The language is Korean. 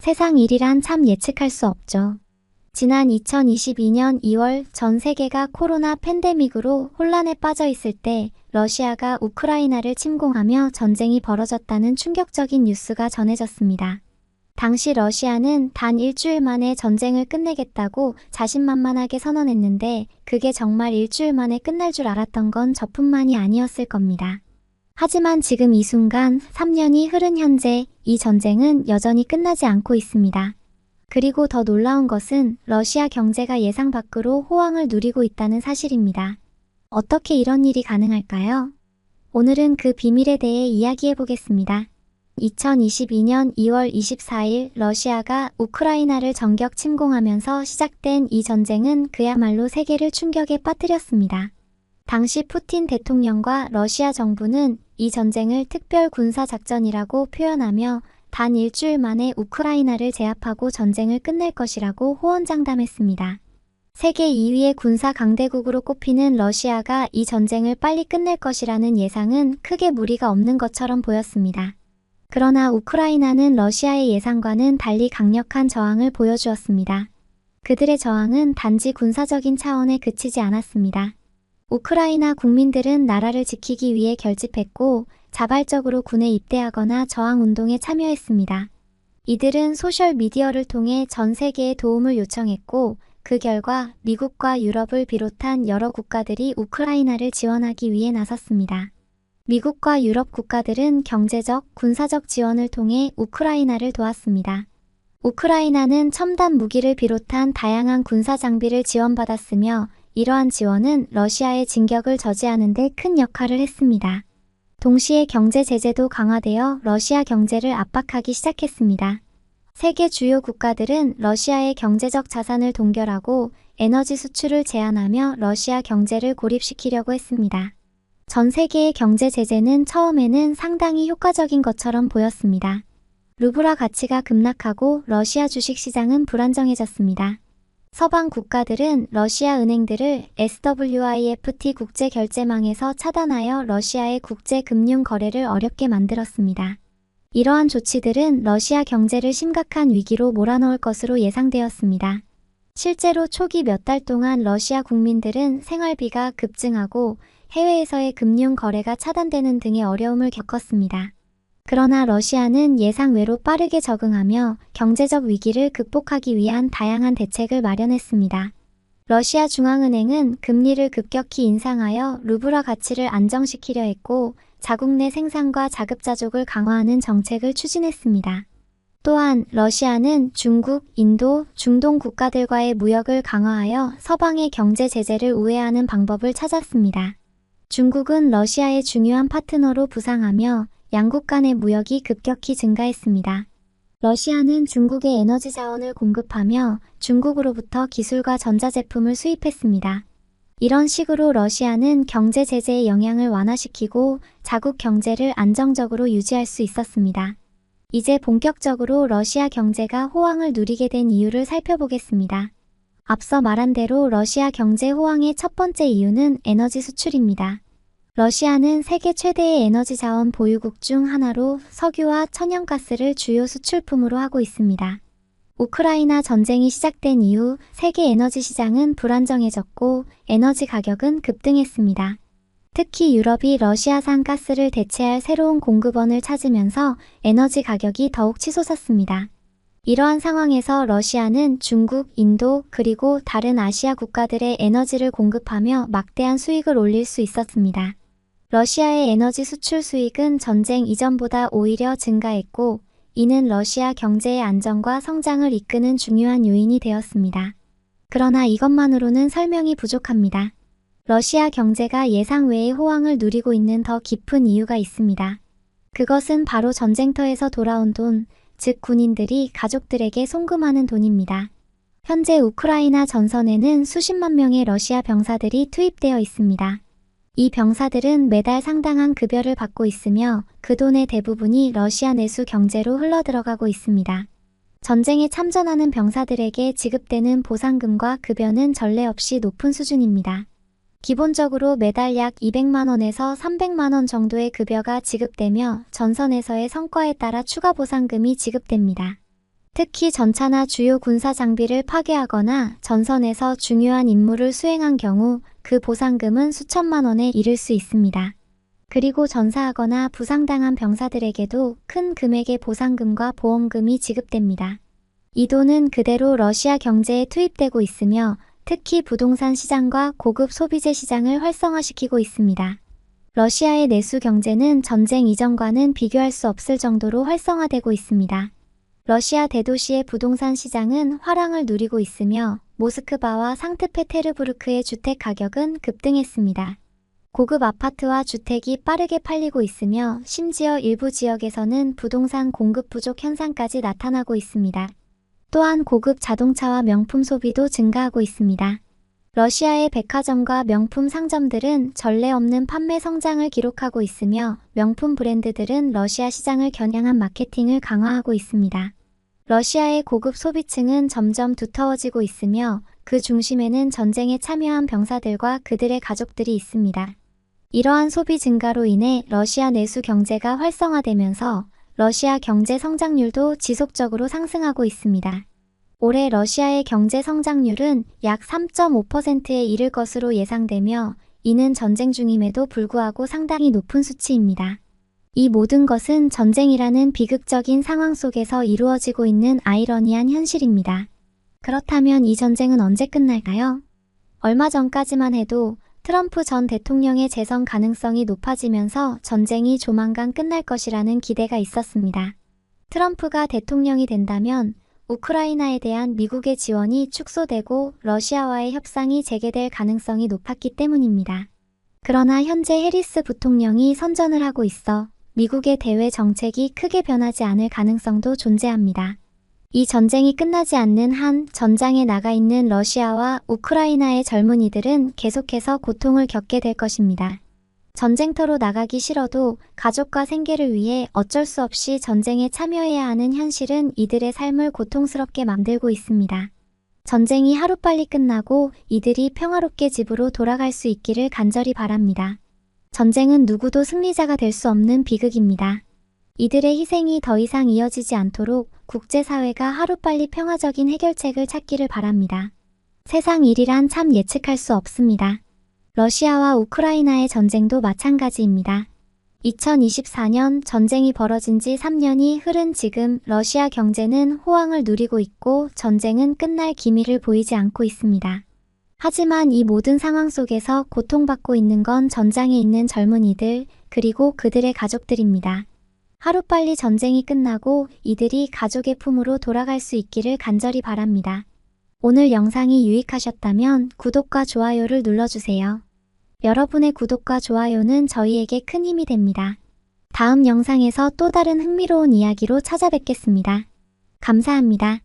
세상 일이란 참 예측할 수 없죠. 지난 2022년 2월 전 세계가 코로나 팬데믹으로 혼란에 빠져 있을 때 러시아가 우크라이나를 침공하며 전쟁이 벌어졌다는 충격적인 뉴스가 전해졌습니다. 당시 러시아는 단 일주일 만에 전쟁을 끝내겠다고 자신만만하게 선언했는데 그게 정말 일주일 만에 끝날 줄 알았던 건 저뿐만이 아니었을 겁니다. 하지만 지금 이 순간 3년이 흐른 현재 이 전쟁은 여전히 끝나지 않고 있습니다. 그리고 더 놀라운 것은 러시아 경제가 예상 밖으로 호황을 누리고 있다는 사실입니다. 어떻게 이런 일이 가능할까요? 오늘은 그 비밀에 대해 이야기해 보겠습니다. 2022년 2월 24일 러시아가 우크라이나를 전격 침공하면서 시작된 이 전쟁은 그야말로 세계를 충격에 빠뜨렸습니다. 당시 푸틴 대통령과 러시아 정부는 이 전쟁을 특별 군사 작전이라고 표현하며 단 일주일 만에 우크라이나를 제압하고 전쟁을 끝낼 것이라고 호언장담했습니다. 세계 2위의 군사 강대국으로 꼽히는 러시아가 이 전쟁을 빨리 끝낼 것이라는 예상은 크게 무리가 없는 것처럼 보였습니다. 그러나 우크라이나는 러시아의 예상과는 달리 강력한 저항을 보여주었습니다. 그들의 저항은 단지 군사적인 차원에 그치지 않았습니다. 우크라이나 국민들은 나라를 지키기 위해 결집했고 자발적으로 군에 입대하거나 저항운동에 참여했습니다. 이들은 소셜미디어를 통해 전 세계에 도움을 요청했고 그 결과 미국과 유럽을 비롯한 여러 국가들이 우크라이나를 지원하기 위해 나섰습니다. 미국과 유럽 국가들은 경제적, 군사적 지원을 통해 우크라이나를 도왔습니다. 우크라이나는 첨단 무기를 비롯한 다양한 군사 장비를 지원받았으며 이러한 지원은 러시아의 진격을 저지하는 데 큰 역할을 했습니다. 동시에 경제 제재도 강화되어 러시아 경제를 압박하기 시작했습니다. 세계 주요 국가들은 러시아의 경제적 자산을 동결하고 에너지 수출을 제한하며 러시아 경제를 고립시키려고 했습니다. 전 세계의 경제 제재는 처음에는 상당히 효과적인 것처럼 보였습니다. 루블화 가치가 급락하고 러시아 주식시장은 불안정해졌습니다. 서방 국가들은 러시아 은행들을 SWIFT 국제결제망에서 차단하여 러시아의 국제금융 거래를 어렵게 만들었습니다. 이러한 조치들은 러시아 경제를 심각한 위기로 몰아넣을 것으로 예상되었습니다. 실제로 초기 몇 달 동안 러시아 국민들은 생활비가 급증하고 해외에서의 금융 거래가 차단되는 등의 어려움을 겪었습니다. 그러나 러시아는 예상외로 빠르게 적응하며 경제적 위기를 극복하기 위한 다양한 대책을 마련했습니다. 러시아 중앙은행은 금리를 급격히 인상하여 루블화 가치를 안정시키려 했고 자국 내 생산과 자급자족을 강화하는 정책을 추진했습니다. 또한 러시아는 중국, 인도, 중동 국가들과의 무역을 강화하여 서방의 경제 제재를 우회하는 방법을 찾았습니다. 중국은 러시아의 중요한 파트너로 부상하며 양국 간의 무역이 급격히 증가했습니다. 러시아는 중국의 에너지 자원을 공급하며 중국으로부터 기술과 전자제품을 수입했습니다. 이런 식으로 러시아는 경제 제재의 영향을 완화시키고 자국 경제를 안정적으로 유지할 수 있었습니다. 이제 본격적으로 러시아 경제가 호황을 누리게 된 이유를 살펴보겠습니다. 앞서 말한 대로 러시아 경제 호황의 첫 번째 이유는 에너지 수출입니다. 러시아는 세계 최대의 에너지 자원 보유국 중 하나로 석유와 천연가스를 주요 수출품으로 하고 있습니다. 우크라이나 전쟁이 시작된 이후 세계 에너지 시장은 불안정해졌고 에너지 가격은 급등했습니다. 특히 유럽이 러시아산 가스를 대체할 새로운 공급원을 찾으면서 에너지 가격이 더욱 치솟았습니다. 이러한 상황에서 러시아는 중국, 인도, 그리고 다른 아시아 국가들의 에너지를 공급하며 막대한 수익을 올릴 수 있었습니다. 러시아의 에너지 수출 수익은 전쟁 이전보다 오히려 증가했고 이는 러시아 경제의 안정과 성장을 이끄는 중요한 요인이 되었습니다. 그러나 이것만으로는 설명이 부족합니다. 러시아 경제가 예상 외의 호황을 누리고 있는 더 깊은 이유가 있습니다. 그것은 바로 전쟁터에서 돌아온 돈, 즉 군인들이 가족들에게 송금하는 돈입니다. 현재 우크라이나 전선에는 수십만 명의 러시아 병사들이 투입되어 있습니다. 이 병사들은 매달 상당한 급여를 받고 있으며 그 돈의 대부분이 러시아 내수 경제로 흘러들어가고 있습니다. 전쟁에 참전하는 병사들에게 지급되는 보상금과 급여는 전례 없이 높은 수준입니다. 기본적으로 매달 약 200만 원에서 300만 원 정도의 급여가 지급되며 전선에서의 성과에 따라 추가 보상금이 지급됩니다. 특히 전차나 주요 군사 장비를 파괴하거나 전선에서 중요한 임무를 수행한 경우 그 보상금은 수천만 원에 이를 수 있습니다. 그리고 전사하거나 부상당한 병사들에게도 큰 금액의 보상금과 보험금이 지급됩니다. 이 돈은 그대로 러시아 경제에 투입되고 있으며 특히 부동산 시장과 고급 소비재 시장을 활성화시키고 있습니다. 러시아의 내수 경제는 전쟁 이전과는 비교할 수 없을 정도로 활성화되고 있습니다. 러시아 대도시의 부동산 시장은 화랑을 누리고 있으며 모스크바와 상트페테르부르크의 주택 가격은 급등했습니다. 고급 아파트와 주택이 빠르게 팔리고 있으며 심지어 일부 지역에서는 부동산 공급 부족 현상까지 나타나고 있습니다. 또한 고급 자동차와 명품 소비도 증가하고 있습니다. 러시아의 백화점과 명품 상점들은 전례 없는 판매 성장을 기록하고 있으며 명품 브랜드들은 러시아 시장을 겨냥한 마케팅을 강화하고 있습니다. 러시아의 고급 소비층은 점점 두터워지고 있으며 그 중심에는 전쟁에 참여한 병사들과 그들의 가족들이 있습니다. 이러한 소비 증가로 인해 러시아 내수 경제가 활성화되면서 러시아 경제 성장률도 지속적으로 상승하고 있습니다. 올해 러시아의 경제 성장률은 약 3.5%에 이를 것으로 예상되며 이는 전쟁 중임에도 불구하고 상당히 높은 수치입니다. 이 모든 것은 전쟁이라는 비극적인 상황 속에서 이루어지고 있는 아이러니한 현실입니다. 그렇다면 이 전쟁은 언제 끝날까요? 얼마 전까지만 해도 트럼프 전 대통령의 재선 가능성이 높아지면서 전쟁이 조만간 끝날 것이라는 기대가 있었습니다. 트럼프가 대통령이 된다면 우크라이나에 대한 미국의 지원이 축소되고 러시아와의 협상이 재개될 가능성이 높았기 때문입니다. 그러나 현재 해리스 부통령이 선전을 하고 있어 미국의 대외 정책이 크게 변하지 않을 가능성도 존재합니다. 이 전쟁이 끝나지 않는 한 전장에 나가 있는 러시아와 우크라이나의 젊은이들은 계속해서 고통을 겪게 될 것입니다. 전쟁터로 나가기 싫어도 가족과 생계를 위해 어쩔 수 없이 전쟁에 참여해야 하는 현실은 이들의 삶을 고통스럽게 만들고 있습니다. 전쟁이 하루빨리 끝나고 이들이 평화롭게 집으로 돌아갈 수 있기를 간절히 바랍니다. 전쟁은 누구도 승리자가 될 수 없는 비극입니다. 이들의 희생이 더 이상 이어지지 않도록 국제사회가 하루빨리 평화적인 해결책을 찾기를 바랍니다. 세상 일이란 참 예측할 수 없습니다. 러시아와 우크라이나의 전쟁도 마찬가지입니다. 2024년 전쟁이 벌어진 지 3년이 흐른 지금 러시아 경제는 호황을 누리고 있고 전쟁은 끝날 기미를 보이지 않고 있습니다. 하지만 이 모든 상황 속에서 고통받고 있는 건 전장에 있는 젊은이들 그리고 그들의 가족들입니다. 하루빨리 전쟁이 끝나고 이들이 가족의 품으로 돌아갈 수 있기를 간절히 바랍니다. 오늘 영상이 유익하셨다면 구독과 좋아요를 눌러주세요. 여러분의 구독과 좋아요는 저희에게 큰 힘이 됩니다. 다음 영상에서 또 다른 흥미로운 이야기로 찾아뵙겠습니다. 감사합니다.